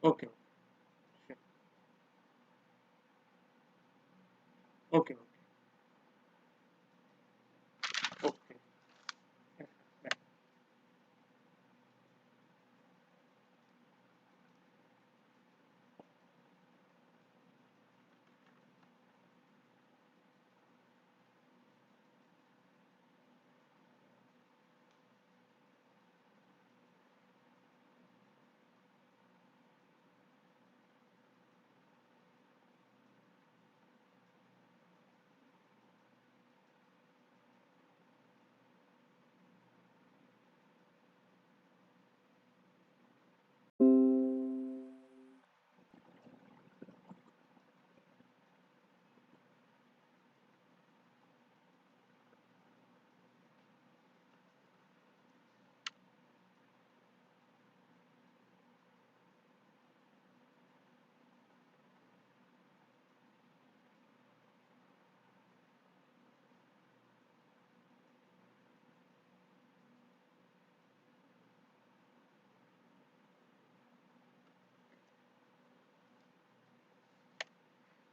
Okay. Sure. Okay. Okay. Okay.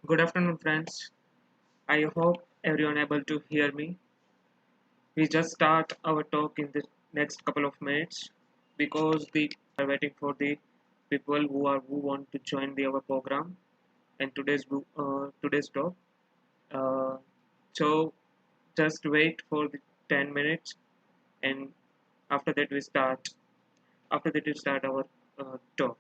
Good afternoon, friends. I hope everyone able to hear me. We just start our talk in the next couple of minutes because the are waiting for the people who want to join our program and today's talk. Uh, so just wait for the 10 minutes, and after that we start. After that we start our talk.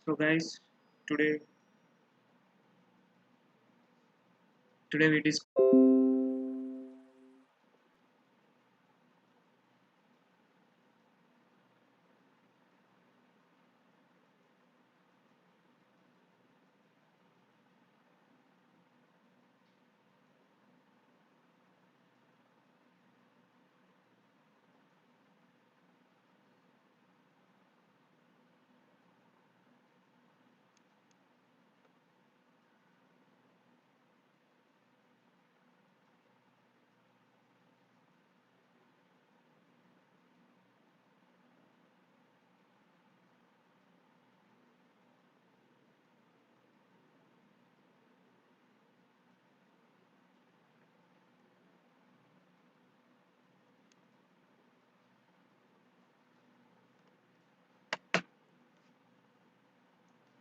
So guys, today today we discuss.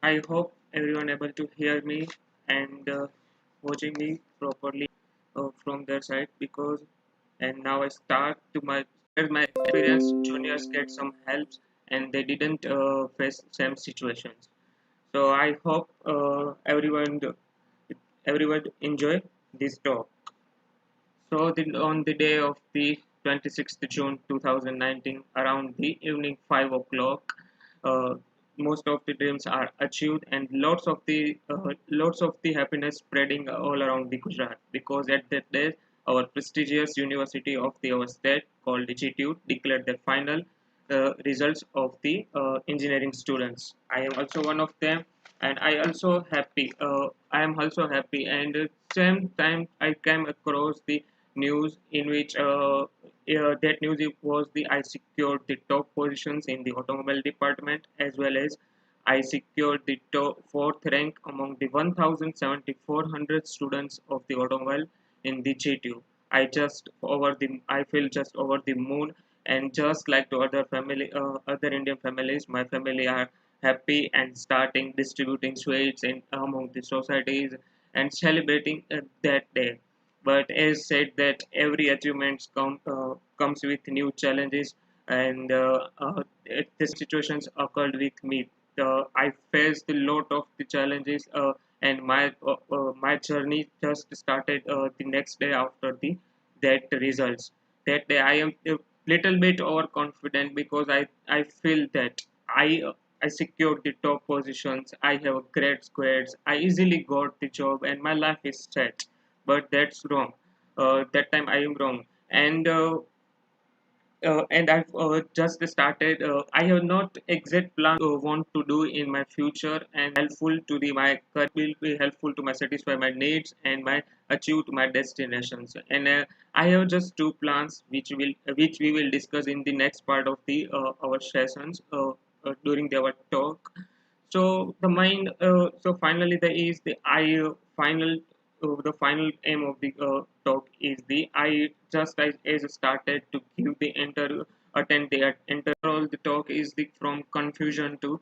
I hope everyone able to hear me and watching me properly from their side because and now I start to my experience. Juniors get some helps and they didn't face same situations. So I hope everyone enjoy this talk. So on the day of the 26th June 2019 around the evening 5 o'clock. Uh, Most of the dreams are achieved and lots of the happiness spreading all around the Gujarat, because at that day our prestigious university of the our state called Jeet declared the final results of the engineering students. I am also one of them, and I am also happy, and same time I came across the news in which that news was the I secured the top positions in the automobile department, as well as I secured the top fourth rank among the 1,700 students of the automobile in the GTU. I feel just over the moon, and just like to other Indian families, my family are happy and starting distributing sweets in among the societies and celebrating that day. But as said that every achievement comes with new challenges, and the same situations occurred with me. I faced a lot of the challenges, and my journey just started the next day after the that results. That day I am a little bit overconfident, because I feel that I secured the top positions. I have great grades. I easily got the job, and my life is set. But that's wrong. That time I am wrong, and I've just started. I have not exact plan want to do in my future, and helpful to the my career will be helpful to my satisfy my needs and my achieve to my destinations. And I have just two plans which we will discuss in the next part of the our sessions during our talk. So so finally there is the I final the final aim of the talk is the I just as started to give the attend the enter all the talk is the from confusion to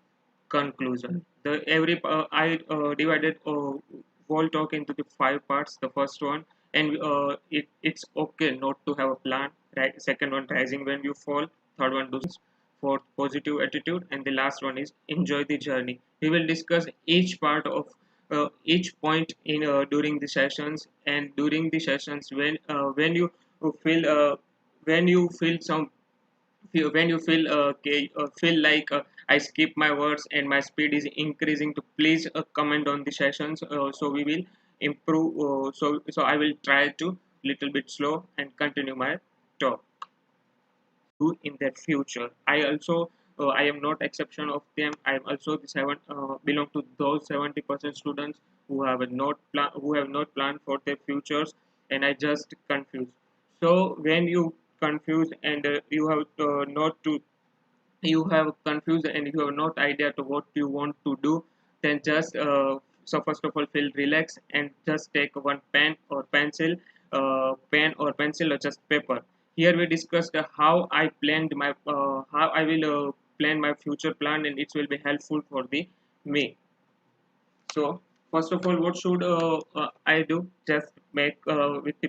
conclusion. The every I divided whole talk into the five parts. The first one, and it's okay not to have a plan. Right, second one, rising when you fall. Third one, do fourth, positive attitude, and the last one is enjoy the journey. We will discuss each part of each point in during the sessions, and during the sessions when you feel when you feel some when you feel like I skip my words and my speed is increasing, to please comment on the sessions, so we will improve. So I will try to little bit slow and continue my talk do in their future. I am not exception of them. I am also the seven belong to those 70% students who have not planned for their futures, and I just confused. So when you confuse and you have not to you have confused and you have not idea to what you want to do, then just so first of all feel relax and just take one pen or pencil or just paper. Here we discussed how I planned my how I will plan my future plan, and it will be helpful for the me. So first of all, what should I do? Just make with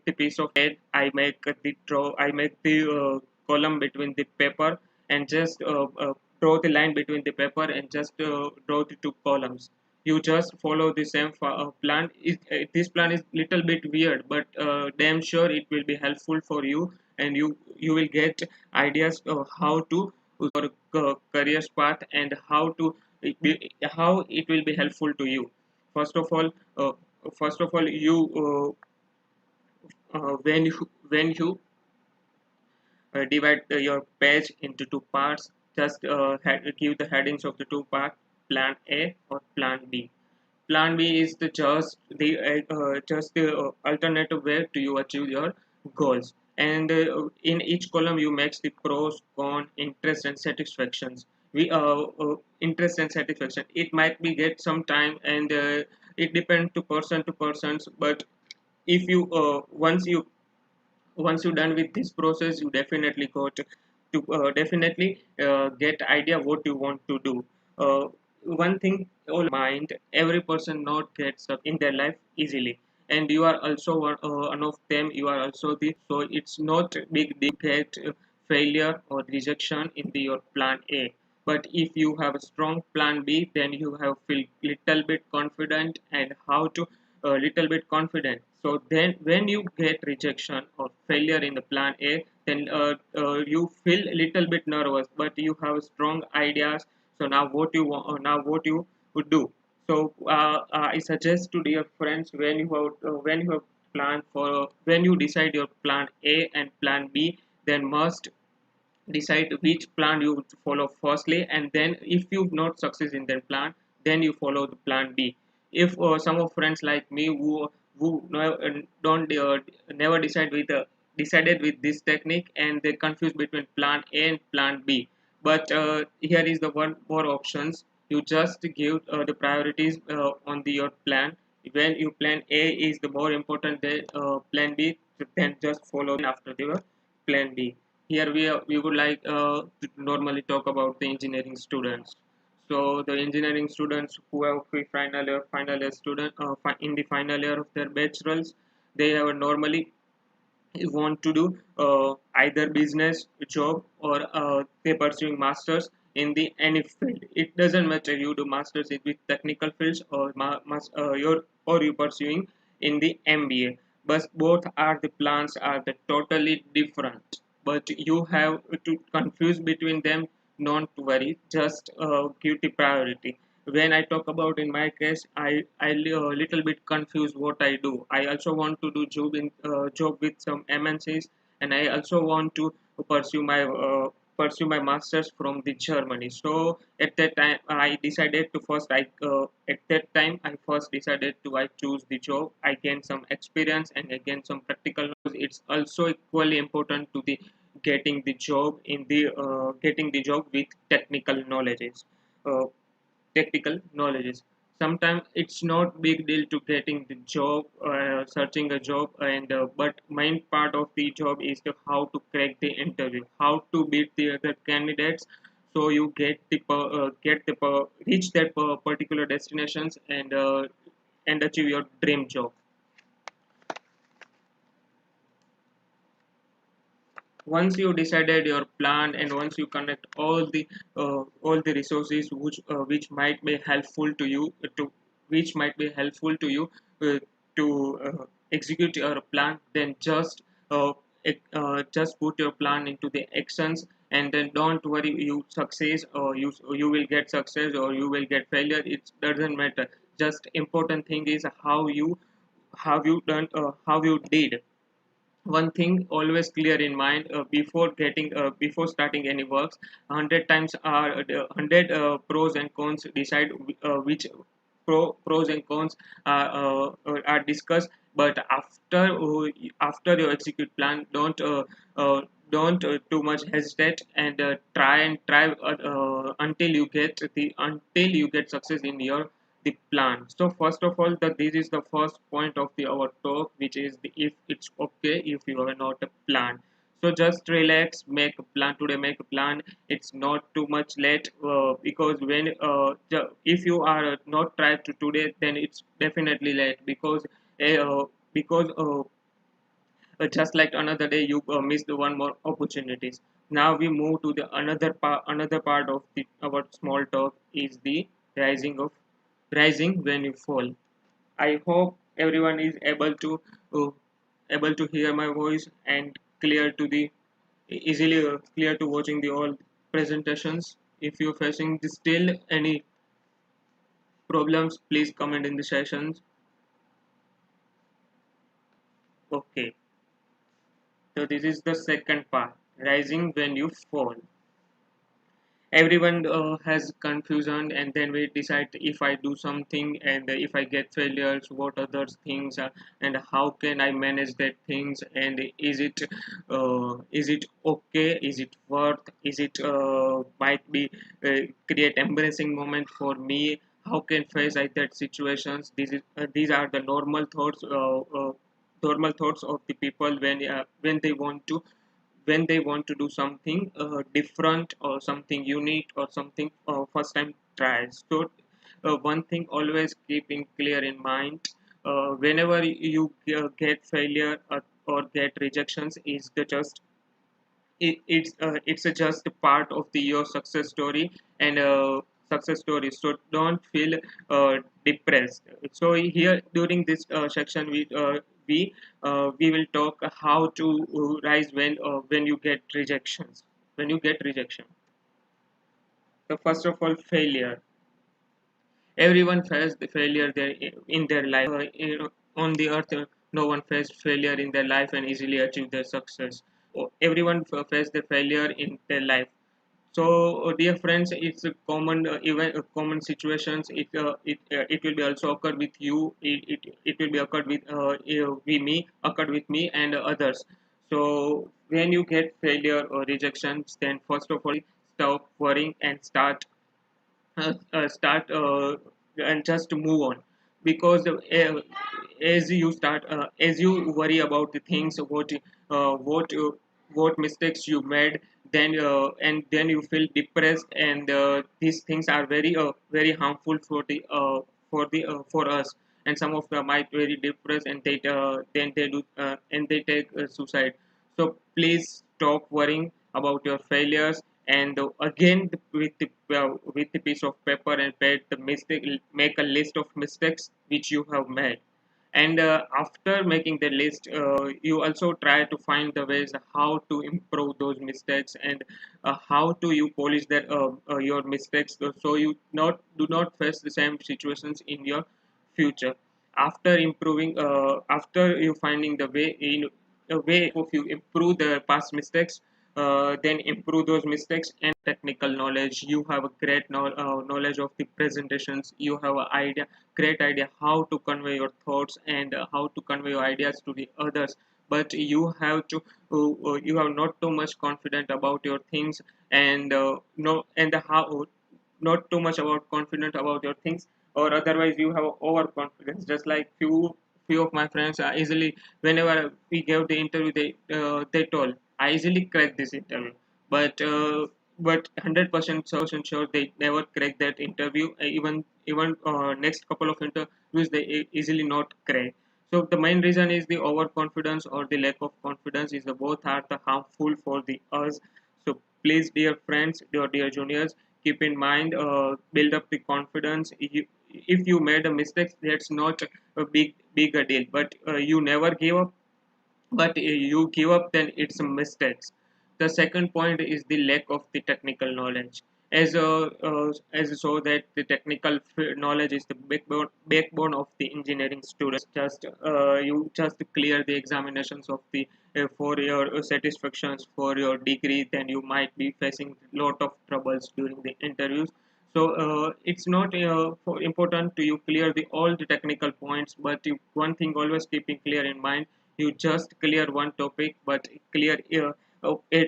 the piece of head. I make the column between the paper, and just draw the line between the paper and just draw the two columns. You just follow the same plan. This plan is little bit weird, but damn sure it will be helpful for you, and you will get ideas of how to your career path, and how it will be helpful to you. First of all, you when you divide your page into two parts, just give the headings of the two parts: plan A or plan B. Plan B is just the alternative way to you achieve your goals. And in each column, you make the pros, con, interest, and satisfactions. We Interest and satisfaction. It might be get some time, and it depends to persons. But if you once you're done with this process, you definitely got to definitely get idea what you want to do. One thing all mind, every person not gets up in their life easily, and you are also one of them. You are also the so it's not big deal to get failure or rejection in your plan A. But if you have a strong plan B, then you have feel little bit confident and how to a little bit confident. So then when you get rejection or failure in the plan A, then you feel a little bit nervous, but you have strong ideas. So now what you want, now what you would do. So I suggest to dear friends, when you have planned for, when you decide your plan A and plan B, then must decide which plan you would follow firstly, and then if you not success in that plan, then you follow the plan B. If some of friends like me don't never decided with this technique, and they confuse between plan A and plan B. But here is the one more options. You just give the priorities on your plan. When you plan A is the more important than plan B, then just follow after the plan B. Here we would like to normally talk about the engineering students. So the engineering students who have final year student in the final year of their bachelors, they have normally want to do either business job, or they pursuing masters in the any field. It doesn't matter you do masters in with technical fields, or you pursuing in the MBA, but both are the plans are the totally different. But you have to confuse between them. Not to worry, just give the priority. When I talk about in my case, I little bit confused what I do. I also want to do job with some MNCs, and I also want to pursue my masters from the Germany. So at that time, I decided to first I at that time I first decided to I choose the job. I gain some experience and I gain some practical knowledge. It's also equally important to the getting the job with technical knowledges. Uh, Technical knowledges. Sometimes it's not big deal to getting the job, searching a job, and but main part of the job is the how to crack the interview, how to beat the other candidates, so you reach that particular destinations, and achieve your dream job. Once you decided your plan, and once you connect all the resources which might be helpful to you to which might be helpful to you to execute your plan, then just put your plan into the actions, and then don't worry you success, or you will get success or you will get failure. It doesn't matter. Just important thing is how you did. One thing always clear in mind, before starting any works. 100 times are 100 pros and cons decide which pros and cons are discussed. But after you execute plan, don't too much hesitate, and try until you get success in your the plan. So first of all, that this is the first point of the our talk, which is the if it's okay if you are not a plan. So just relax, make a plan today, make a plan. It's not too much late, because if you are not tried to today, then it's definitely late, because just like another day you missed one more opportunities. Now we move to the another part of the our small talk is the rising when you fall. I hope everyone is uh, able to hear my voice and clear to the easily clear to watching the all presentations. If you're facing still any problems, please comment in the sessions. Okay, so this is the second part, rising when you fall. Everyone has confusion, and then we decide if I do something, and if I get failures, what other things are, and how can I manage that things, and is it okay, is it worth, is it might be create embarrassing moment for me, how can face like that situations. These are the normal thoughts of the people when they want to do something different or something unique or something first time tries. So one thing always keeping clear in mind, whenever you get failure, or get rejections, is the just it's a just a part of the your success story, and success stories, so don't feel depressed. So here during this section we will talk how to rise when you get rejections. When you get rejection, so first of all, failure. Everyone faced the failure in their life. On the earth, no one faced failure in their life and easily achieved their success. Everyone faced the failure in their life. So, dear friends, it's a common common situations. It will be also occurred with you. It will be occurred with me, occurred with me and others. So, when you get failure or rejections, then first of all, stop worrying and start and just move on, because as you worry about the things, what mistakes you made, then you feel depressed, and these things are very harmful for us, and some of them might very depressed, and they do and they take suicide. So please stop worrying about your failures, and again with the piece of paper and pen, the mistake, make a list of mistakes which you have made, and after making the list, you also try to find the ways how to improve those mistakes, and how to you polish your mistakes, so you not do not face the same situations in your future. After improving, after you finding the way in a way of you improve the past mistakes, then improve those mistakes, and technical knowledge. You have a great knowledge of the presentations. You have an idea, great idea how to convey your thoughts, and how to convey your ideas to the others. But you have to you have not too much confident about your things, and no and the how not too much about confident about your things, or otherwise you have overconfidence. Just like few of my friends are easily, whenever we gave the interview, they told I easily cracked this interview, but 100% sure they never crack that interview. Even next couple of interviews they easily not crack. So the main reason is the overconfidence or the lack of confidence, is the both are the harmful for the us. So please, dear friends, dear juniors, keep in mind, build up the confidence. If you made a mistake, that's not a big a deal, but you never give up. But you give up, then it's a mistakes. The second point is the lack of the technical knowledge. As so that the technical knowledge is the backbone of the engineering students. Just you just clear the examinations of the for your satisfactions for your degree, then you might be facing lot of troubles during the interviews. So it's not important to you clear the all the technical points, but one thing always keeping clear in mind, you just clear one topic, but clear A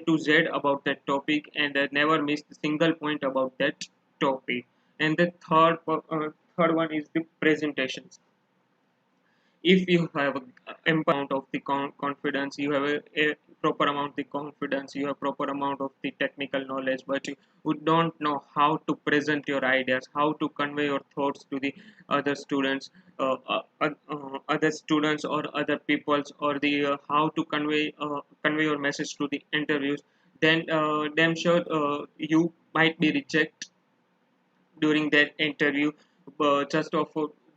to Z about that topic, and never miss a single point about that topic. And the third one is the presentations. If you have a amount of the confidence, you have a proper amount of the confidence, you have proper amount of the technical knowledge, but you don't know how to present your ideas, how to convey your thoughts to the other students, other students or other peoples, or the how to convey your message to the interviews, then damn sure you might be rejected during that interview, just of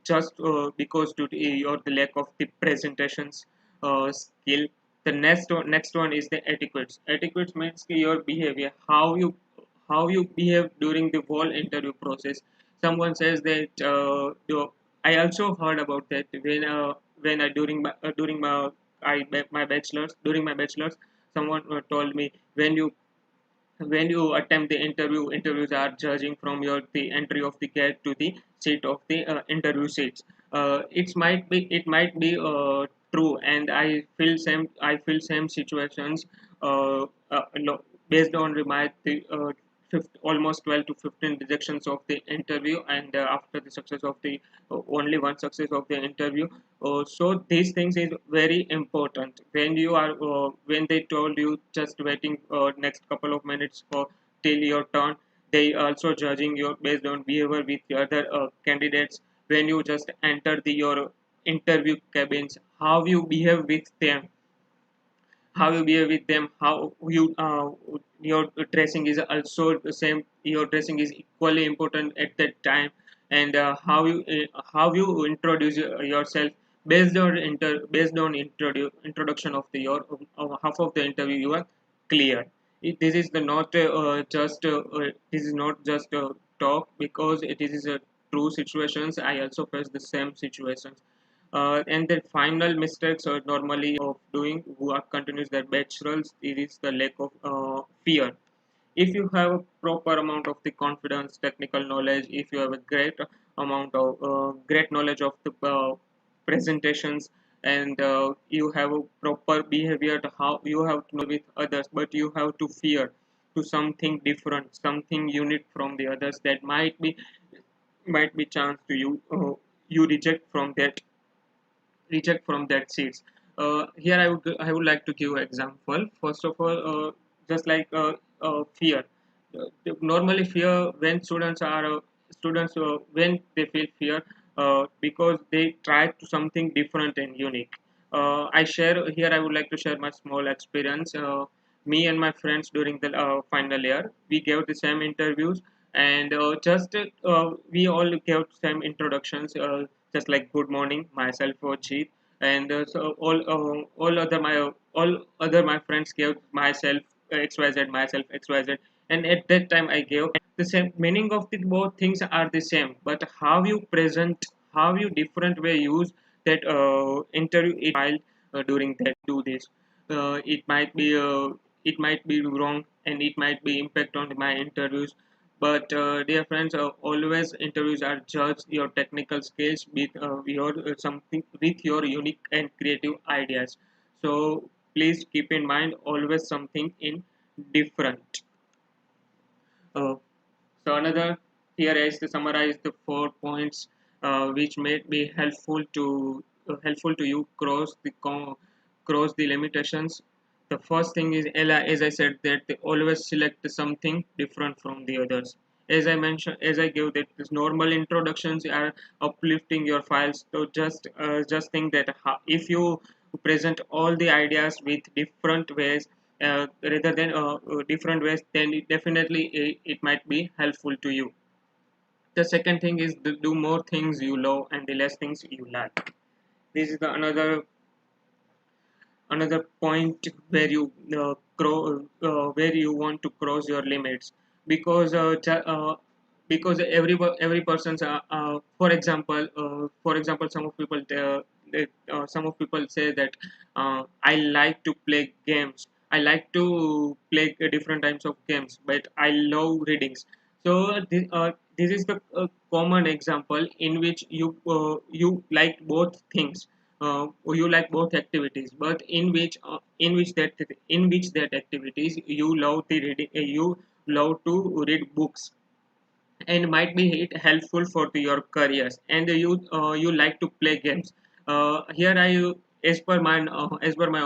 just because due to the lack of the presentations skill. The next one is the etiquettes. Etiquettes means your behavior, how you behave during the whole interview process. Someone says that I also heard about that when I during my bachelor's during my bachelor's, someone told me, when you attempt the interviews are judging from your the entry of the gate to the seat of the interview seats. It might be true, and I feel same situations, based on almost 12 to 15 rejections of the interview, and after the success of the only one success of the interview. So these things is very important. When they told you just waiting next couple of minutes for till your turn, they also judging your based on behavior with the other candidates. When you just enter your interview cabins, how you behave with them, how you behave with them, how you your dressing is also the same, your dressing is equally important at that time. And how you introduce yourself based on introduction of the your half of the interview, you are clear. This is the not just this is not just talk, because it is a true situations. I also face the same situations. And the final mistakes are normally of doing who are continues their bachelors, it is the lack of fear. If you have a proper amount of the confidence, technical knowledge, if you have a great amount of great knowledge of the presentations, and you have a proper behavior to how you have to know with others, but you have to fear to something different, something unique from the others, that might be chance to you, you reject from that seats. Here I would like to give example. First of all, just like fear. Normally, fear when students when they feel fear because they try to something different and unique. I share here. I would like to share my small experience. Me and my friends during the final year, we gave the same interviews, and just we all gave same introductions, just like good morning, myself or Jeet, and so all other my friends gave myself XYZ, myself XYZ, and at that time I gave the same meaning of the both things are the same, but how you present, how you different way use that interview it might during that do this, it might be wrong, and it might be impact on my interviews. But dear friends, always interviews are judged your technical skills with your something with your unique and creative ideas. So please keep in mind always something in different. uh, so another here is to summarize the 4 points which may be helpful to you cross the limitations. The first thing is, as I said, that they always select something different from the others. As I mentioned, as I gave that this normal introductions are uplifting your files. So just think that if you present all the ideas with different ways, rather than different ways, then it might be helpful to you. The second thing is to do more things you love and the less things you like. This is the another point where where you want to cross your limits, because every person's for example, some of people say that I like to play games, I like to play different types of games, but I love readings. So this is the common example in which you like both things, you like both activities, but in which that activities you love the reading, you love to read books, and might be it helpful for to your careers, and you like to play games. Here I as per my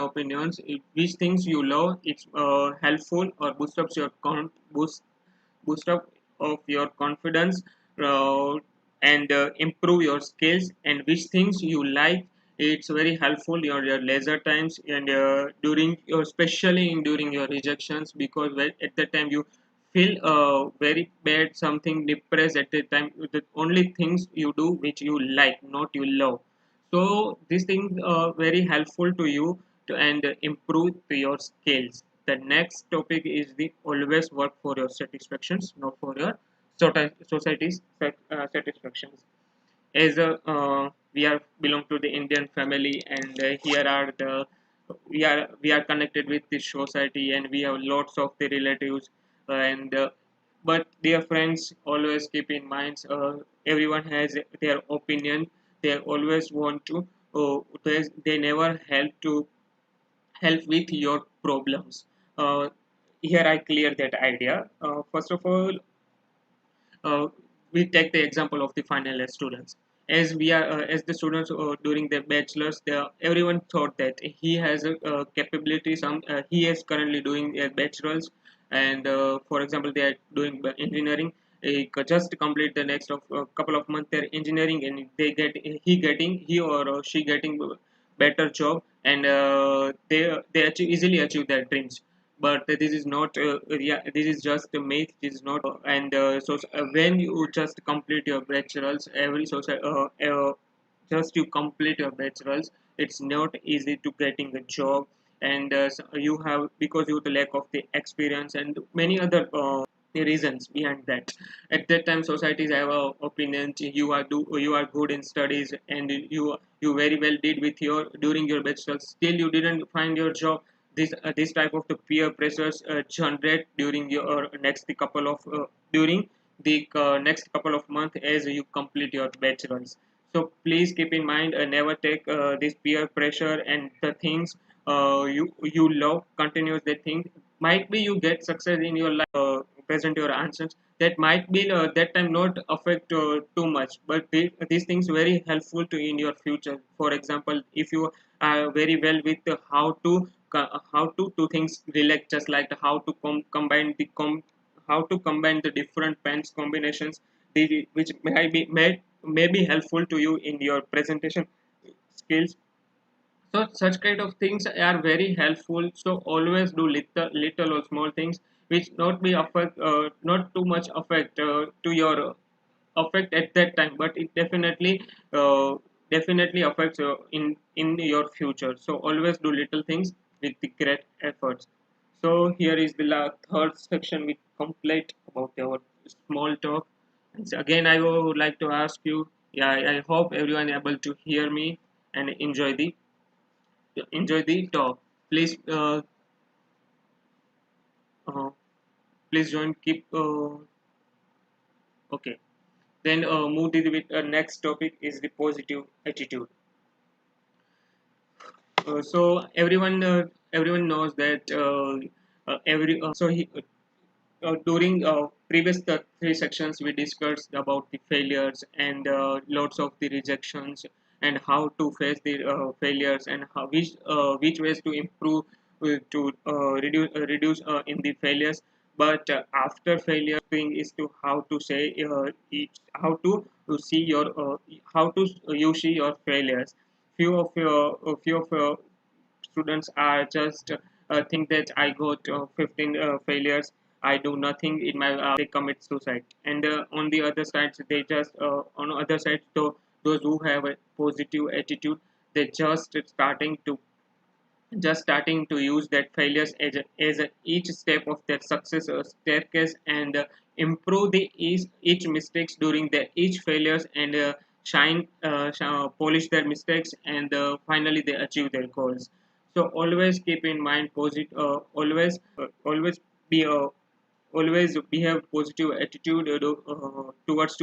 opinions, which things you love, it's helpful or boost up of your confidence, uh, and improve your skills, and which things you like, it's very helpful your leisure times, and during your especially during your rejections, because at that time you feel very bad, something depressed at the time, the only things you do which you like, not you love. So these things are very helpful to you to and improve to your skills. The next topic is the always work for your satisfactions, not for your society's satisfactions. As we are belong to the Indian family, and here are the we are connected with the society, and we have lots of the relatives, and but dear friends, always keep in mind, everyone has their opinion. They always want to, they never help with your problems. uh, Here I clear that idea. First of all, uh, we take the example of the final year students. As we are as the students during their bachelors, everyone thought that he has a capability, he is currently doing a bachelors, and for example they are doing engineering. He just complete the next of couple of months their engineering, and he or she getting better job, and they easily achieve their dreams. but this is not yeah, this is just a myth. This is not and so when you just complete your bachelor's, every just you complete your bachelor's, it's not easy to getting a job. And so you have, because you have the lack of the experience and many other reasons behind that. At that time societies have a opinion, you are good in studies and you very well did with your during your bachelor, still you didn't find your job. This type of the peer pressures generate during your next couple of during the next couple of months as you complete your bachelors. So please keep in mind, never take this peer pressure and the things you love continuous the thing. Might be you get success in your life, present your answers, that might be that time not affect too much, but these things very helpful to in your future. For example, if you are very well with how to do things relate, just like how to how to combine the different pens combinations, which may be helpful to you in your presentation skills. So such kind of things are very helpful. So always do little or small things which not be affect, not too much affect to your affect at that time, but it definitely affects in your future. So always do little things with the great efforts. So here is the third section we complete about our small talk. And so again, I would like to ask you. Yeah, I hope everyone able to hear me and enjoy the talk. Please, uh, please join. Keep okay. Then move to the next topic is the positive attitude. Everyone knows that every so he during previous three sections we discussed about the failures and lots of the rejections and how to face the failures and which ways to improve to reduce in the failures. But after failure thing is to how to say how to see your how to you see your failures. Few of your students are just think that I got 15 failures, I do nothing in my they commit suicide. And on the other side they just on the other side, those who have a positive attitude, they just starting to use that failures as each step of their success staircase, and improve each mistakes during their each failures, and polish their mistakes, and finally they achieve their goals. So always keep in mind positive always be always behave positive attitude towards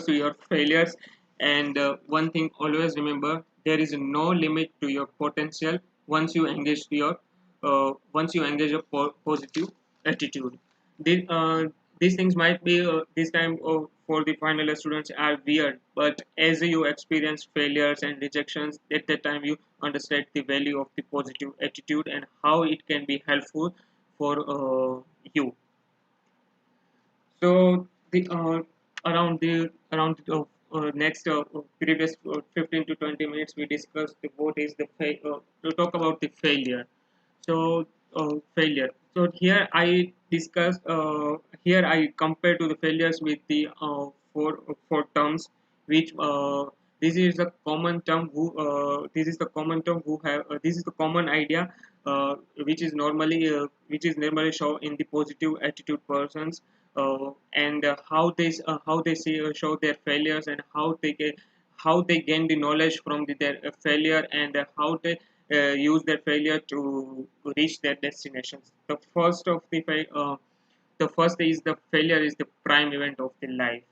your failures. And one thing always remember, there is no limit to your potential once you engage a positive attitude. These things might be this time for the final year students are weird, but as you experience failures and rejections, at that time you understand the value of the positive attitude and how it can be helpful for you. So the around the next previous 15 to 20 minutes, we discussed what is to talk about the failure. So failure. So here I compare to the failures with the four terms, which this is the common term who have this is the common idea which is normally shown in the positive attitude persons, and how they see show their failures, and how they gain the knowledge from their failure, and how they use their failure to reach their destinations. The first is the failure is the prime event of the life.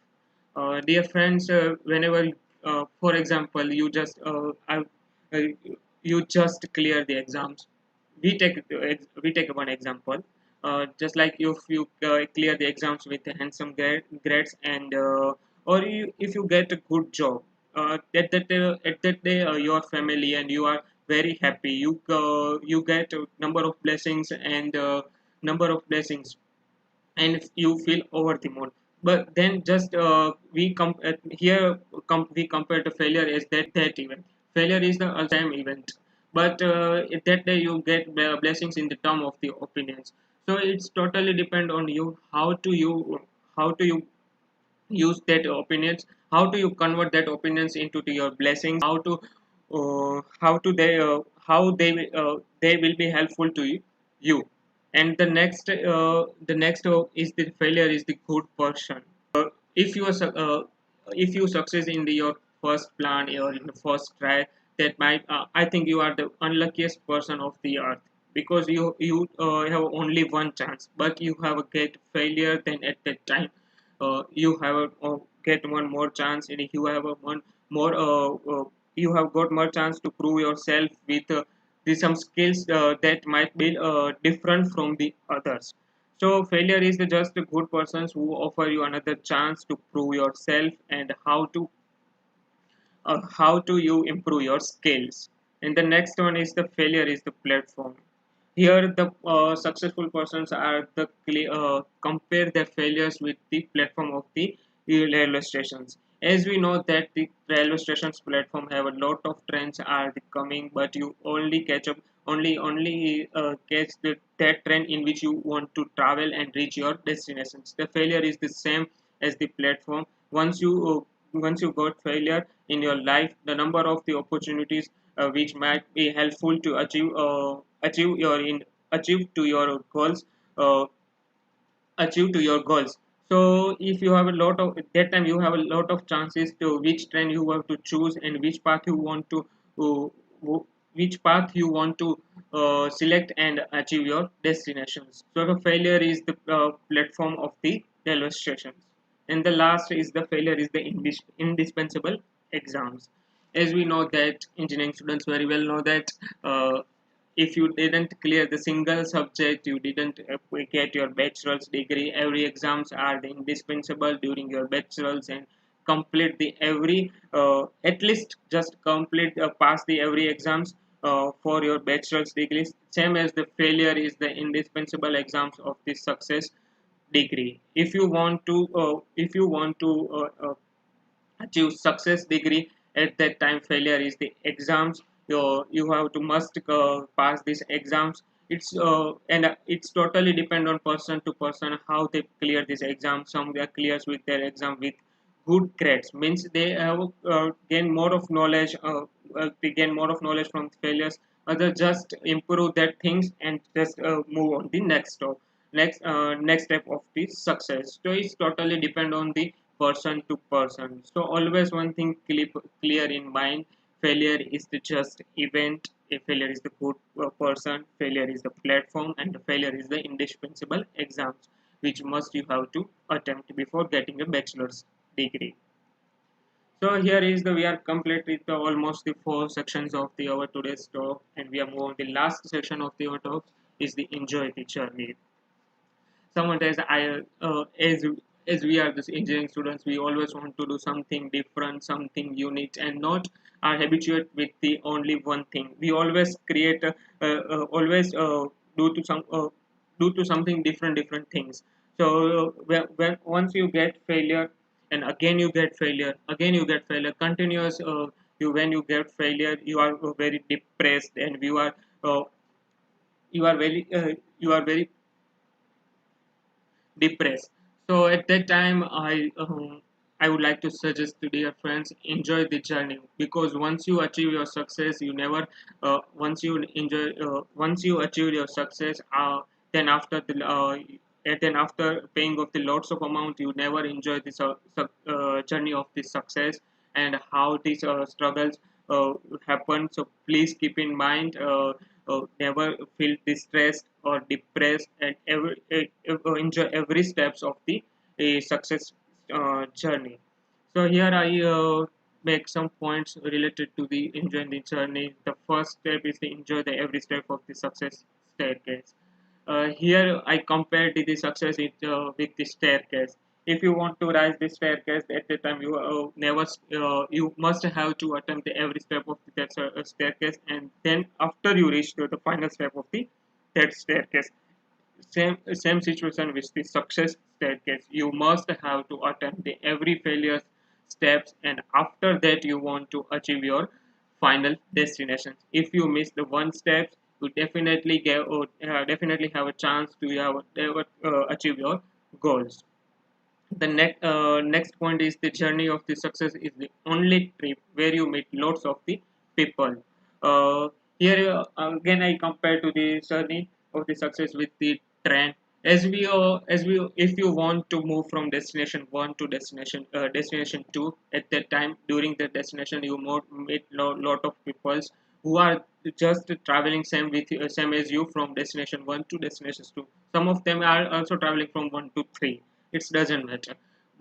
Dear friends, whenever, for example, uh, you just clear the exams. We take one example. Just like if you clear the exams with handsome grades, and if you get a good job, at that day your family and you are very happy. You get a number of blessings, and you feel over the moon. But then just we compare the failure as that event. Failure is the all-time event. but that day you get blessings in the term of the opinions. So it's totally depend on you, how to you use that opinions, how do you convert that opinions into to your blessings, how they will be helpful to you. And the next is the failure is the good person. If you are if you success in your first plan or in the first try, that might I think you are the unluckiest person of the earth, because you have only one chance, but you have a get failure. Then at that time you have get one more chance, and you have a one more you have got more chance to prove yourself with some skills that might be different from the others. So failure is just the good persons who offer you another chance to prove yourself and how to you improve your skills. And the next one is the failure is the platform. Here the successful persons are compare their failures with the platform of the railway stations. As we know that the railway stations platform have a lot of trains are coming, but you only catch up only catch that train in which you want to travel and reach your destinations. The failure is the same as the platform. Once you got failure in your life, the number of the opportunities which might be helpful to achieve to your goals, uh, achieve to your goals. So if you have a lot of that time, you have a lot of chances to which trend you have to choose and which path you want to uh, which path you want to select and achieve your destinations. So the failure is the platform of the railway stations. And the last is the failure is the indispensable exams. As we know that engineering students very well know that if you didn't clear the single subject, you didn't get your bachelor's degree. Every exams are the indispensable during your bachelor's, and complete the every at least just complete pass the every exams for your bachelor's degrees. Same as the failure is the indispensable exams of the success degree. If you want to achieve success degree, at that time failure is the exams. You have to must pass these exams. It's totally depend on person to person how they clear this exam. Some they clears with their exam with good grades, means they have gain more of knowledge, they gain more of knowledge from failures. Others just improve their things and just move on the next step of the success. So it's totally depend on the person to person. So always one thing clear in mind: failure is the just event. A failure is the good person. Failure is the platform, and the failure is the indispensable exams which must you have to attempt before getting a bachelor's degree. So here is the we are complete with almost the four sections of the our today's talk, and we are moving on the last section of the our talk is the enjoy the journey. Sometimes as we are this engineering students, we always want to do something different, something unique, and not are habituated with the only one thing. We always create always do to some do to something different things. So when once you get failure, and again you get failure, again you get failure, continuous you when you get failure, you are very depressed, and uh, you are very depressed. So at that time, I would like to suggest to dear friends, enjoy the journey, because once you achieve your success, you never once you achieve your success, then after paying of the lots of amount, you never enjoy this journey of this success and how these struggles happen. So please keep in mind. Never feel distressed or depressed, and enjoy every steps of the success journey. So here I make some points related to the enjoying the journey. The first step is to enjoy the every step of the success staircase. Here I compared the success with the staircase. If you want to rise the staircase, at the time you never you must have to attempt every step of that staircase, and then after you reach to the final step of the that staircase. Same situation with the success staircase. You must have to attempt the every failure steps, and after that you want to achieve your final destination. If you miss the one step, you definitely definitely have a chance to achieve your goals. The next point is the journey of the success is the only trip where you meet lots of the people. uh, Here again I compare to the journey of the success with the train. As we if you want to move from destination 1 to destination 2, at that time during the destination you meet lot of people who are just traveling same as you from destination 1 to destination 2. Some of them are also traveling from 1 to 3. It doesn't matter.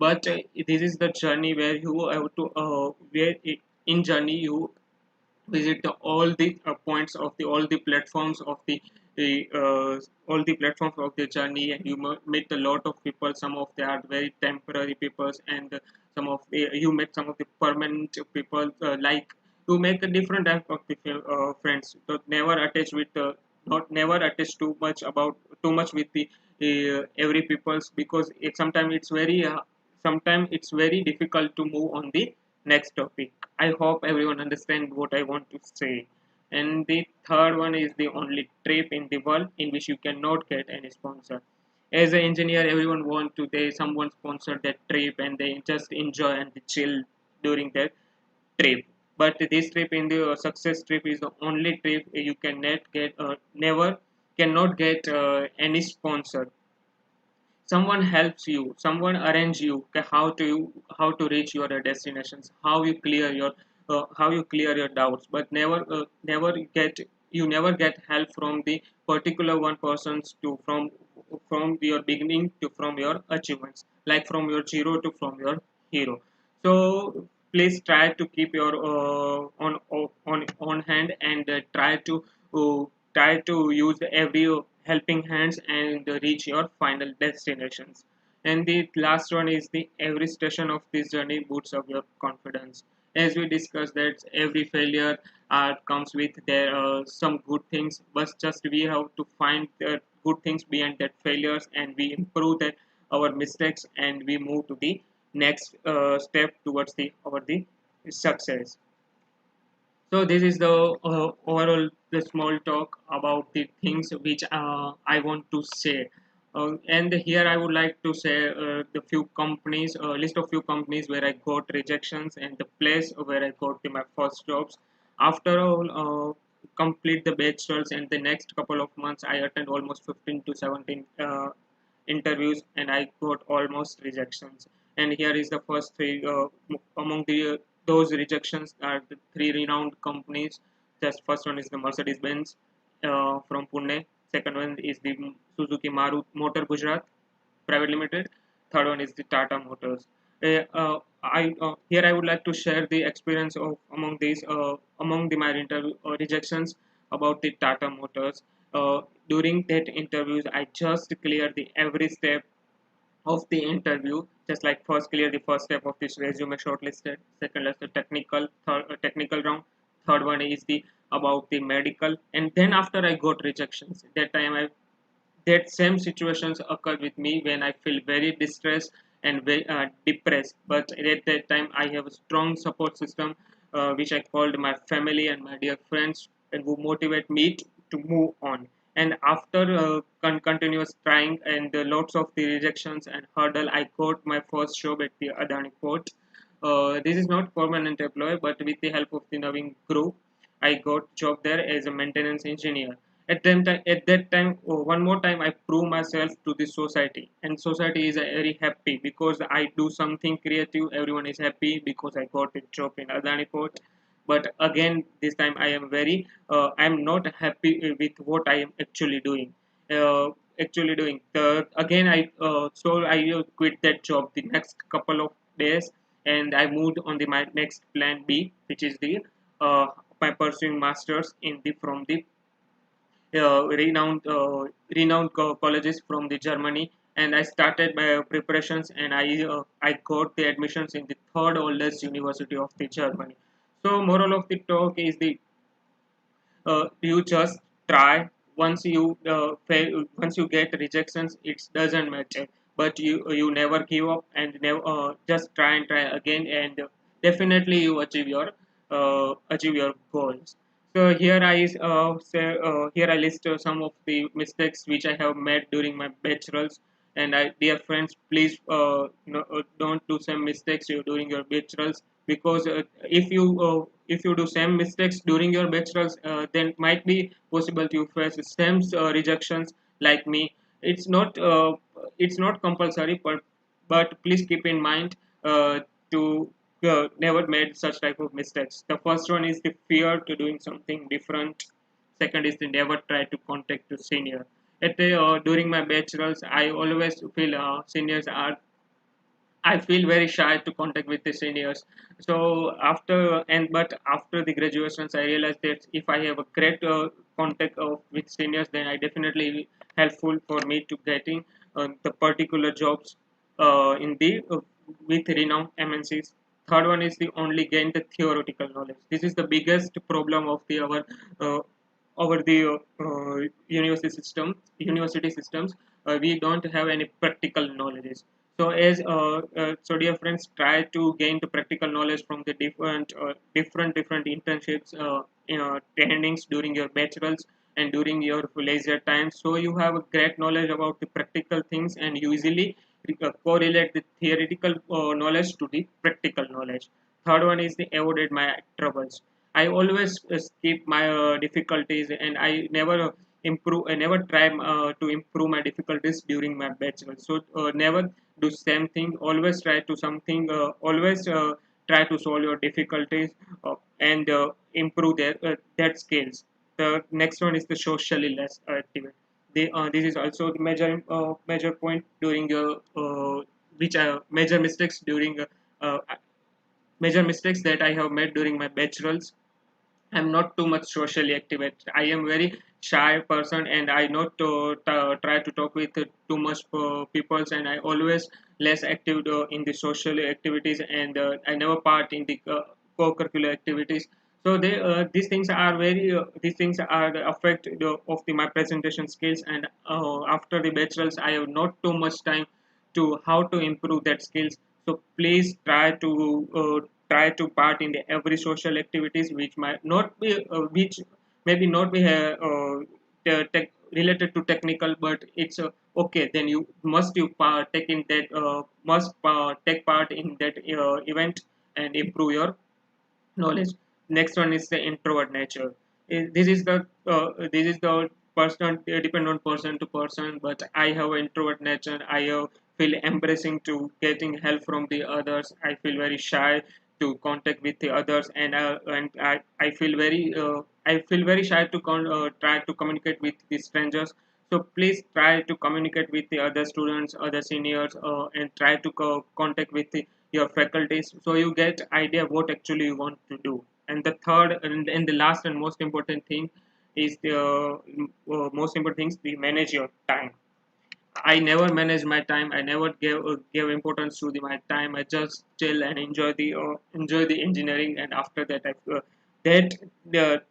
But this is the journey where you have to in journey you visit all the points of the all the platforms of all the platforms of the journey, and you meet a lot of people. Some of they are very temporary people, and some of you met some of the permanent people. Like you make a different type of the friends, so never attach with not never attach too much with the every people's, because sometimes it's very difficult to move on the next topic. I hope everyone understand what I want to say. And the third one is the only trip in the world in which you cannot get any sponsor. As an engineer, everyone want to they someone sponsor that trip and they just enjoy and they chill during that trip. But this trip in the success trip is the only trip you never cannot get any sponsor. Someone helps you, someone arrange you how to reach your destinations, how you clear your doubts. But you never get help from the particular one persons to from your beginning to from your achievements, like from your zero to from your hero. So please try to keep your on hand, and try to use every helping hands and reach your final destinations. And the last one is the every station of this journey boosts up your confidence. As we discussed that every failure comes with there some good things, but just we have to find the good things behind that failures, and we improve that our mistakes, and we move to the next step towards the success. So this is the overall the small talk about the things which I want to say. And here I would like to say the few companies, list of few companies where I got rejections, and the place where I got my first jobs. After all, complete the bachelors, and the next couple of months I attend almost 15 to 17 interviews, and I got almost rejections. And here is the first three among the those rejections are the three renowned companies. Just first one is the Mercedes Benz from Pune. Second one is the Suzuki Motor Gujarat Private Limited. Third one is the Tata Motors. Here I would like to share the experience of among the my interview rejections about the Tata Motors. During that interviews, I just cleared the every step of the interview. Just like first clear the first step of this resume shortlisted. Second is the technical round. Third one is the about the medical, and then after I got rejections. That same situations occur with me when I feel very distressed and very depressed. But at that time, I have a strong support system, which I called my family and my dear friends, and who motivate me to move on. And after continuous trying and lots of the rejections and hurdle, I got my first job at the Adani Port. This is not permanent employee, but with the help of the Navin Group, I got job there as a maintenance engineer. At that time, one more time, I prove myself to the society, and society is very happy because I do something creative. Everyone is happy because I got a job in Adani Port. But again, this time I am not happy with what I am actually doing. Uh, again, I quit that job the next couple of days, and I moved on the my next plan B, which is the my pursuing masters in the from the renowned colleges from the Germany, and I started my preparations, and I got the admissions in the third oldest university of the Germany. So moral of the talk is the you just try. Once you get rejections, it doesn't matter, but you never give up, and never just try and try again, and definitely you achieve your achieve your goals. So here I list some of the mistakes which I have made during my bachelors. And dear friends, please no, don't do some mistakes during your bachelors, because if you do same mistakes during your bachelors, then might be possible to face the same rejections like me. It's not it's not compulsory, but please keep in mind to never made such type of mistakes. The first one is the fear to doing something different. Second is the never try to contact to senior. During my bachelors, I always feel seniors are I feel very shy to contact with the seniors. So but after the graduations, I realized that if I have a great contact with seniors, then I definitely helpful for me to getting the particular jobs in the with renowned MNCs. Third one is the only gain the theoretical knowledge. This is the biggest problem of the uh, over the university systems. We don't have any practical knowledge. So dear friends, try to gain the practical knowledge from the different internships, trainings during your bachelors and during your leisure time. So you have a great knowledge about the practical things, and you easily correlate the theoretical knowledge to the practical knowledge. Third one is the avoided my troubles. I always skip my difficulties, and I never improve. I never try to improve my difficulties during my bachelor. So never do same thing. Always try to something. Always try to solve your difficulties and improve that skills. The next one is the socially less active. This is also the major point during your which major mistakes during uh, major mistakes that I have made during my bachelors. I'm not too much socially active. I am very shy person, and I not try to talk with too much peoples, and I always less active in the social activities, and I never part in the co-curricular activities. So these things are these things are the effect of my presentation skills, and after the bachelors, I have not too much time to how to improve that skills. So please try to part in every social activities which might not be which maybe not be related to technical, but it's okay. Then you must you take in that must take part in that event and improve your knowledge. Next one is the introvert nature. This is the person depend on person to person, but I have introvert nature. Feel embracing to getting help from the others. I feel very shy to contact with the others, and I feel very shy to try to communicate with the strangers. So please try to communicate with the other students, other seniors, and try to contact with your faculties, so you get idea what actually you want to do. And the third and the last and most important thing is the most important things, we manage your time. I never manage my time. I never gave importance to my time. I just chill and enjoy the engineering. And after that, that the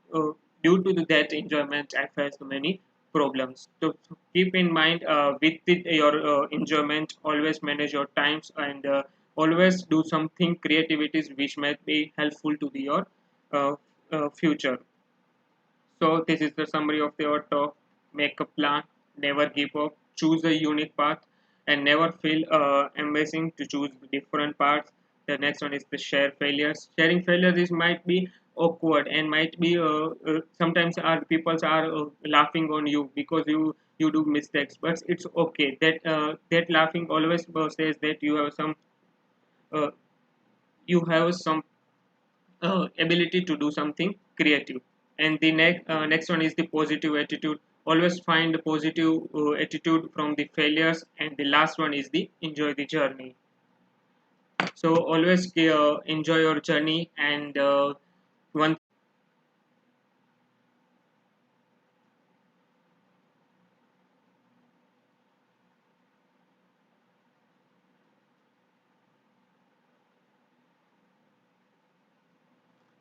due to that enjoyment, I faced many problems. So keep in mind with your enjoyment, always manage your times, and always do something creativities which might be helpful to your uh, future. So this is the summary of the talk. Make a plan, never give up, choose a unique path, and never feel embarrassing to choose different paths. The next one is the share failures. Sharing failures is might be awkward and might be sometimes our peoples are laughing on you because you do mistakes, but it's okay. That laughing always says that uh, you have some ability to do something creative. And the next one is the positive attitude. Always find the positive attitude from the failures. And the last one is the enjoy the journey. So always enjoy your journey. And one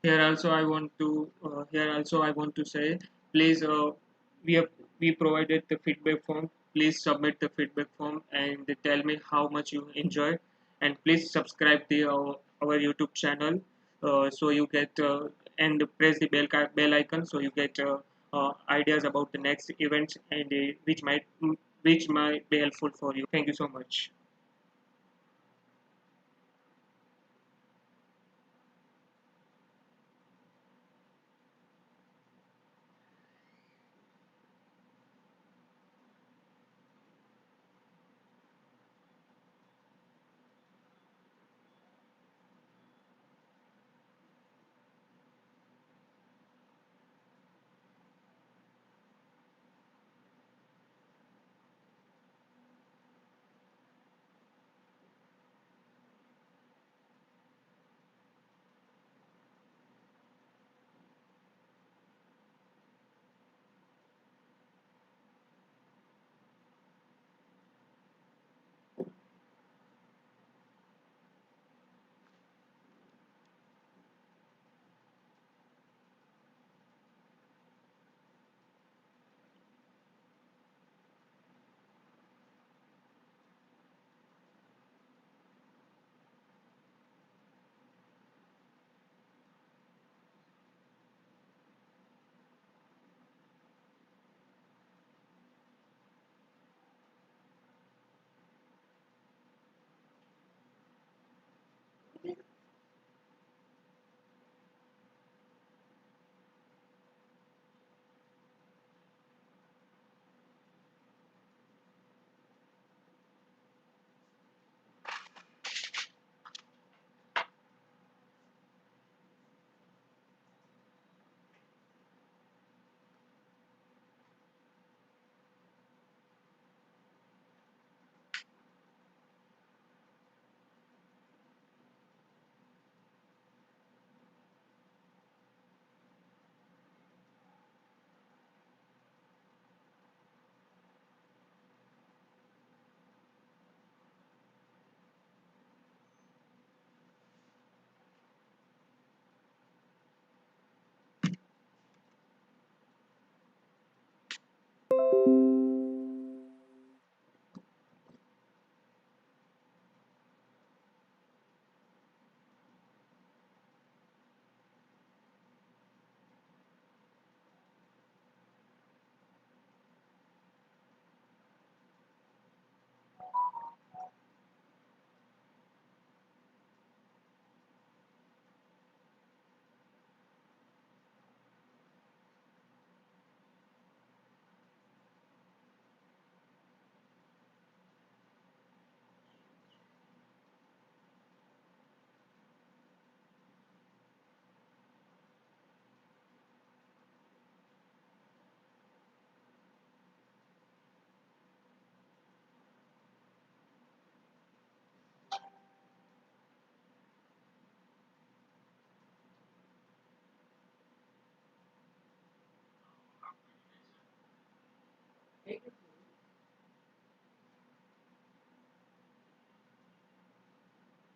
here also I want to say, please we have we provided the feedback form. Please submit the feedback form and tell me how much you enjoy, and please subscribe the our YouTube channel. so you get and press the bell icon so you get ideas about the next events and which might be helpful for you. Thank you so much.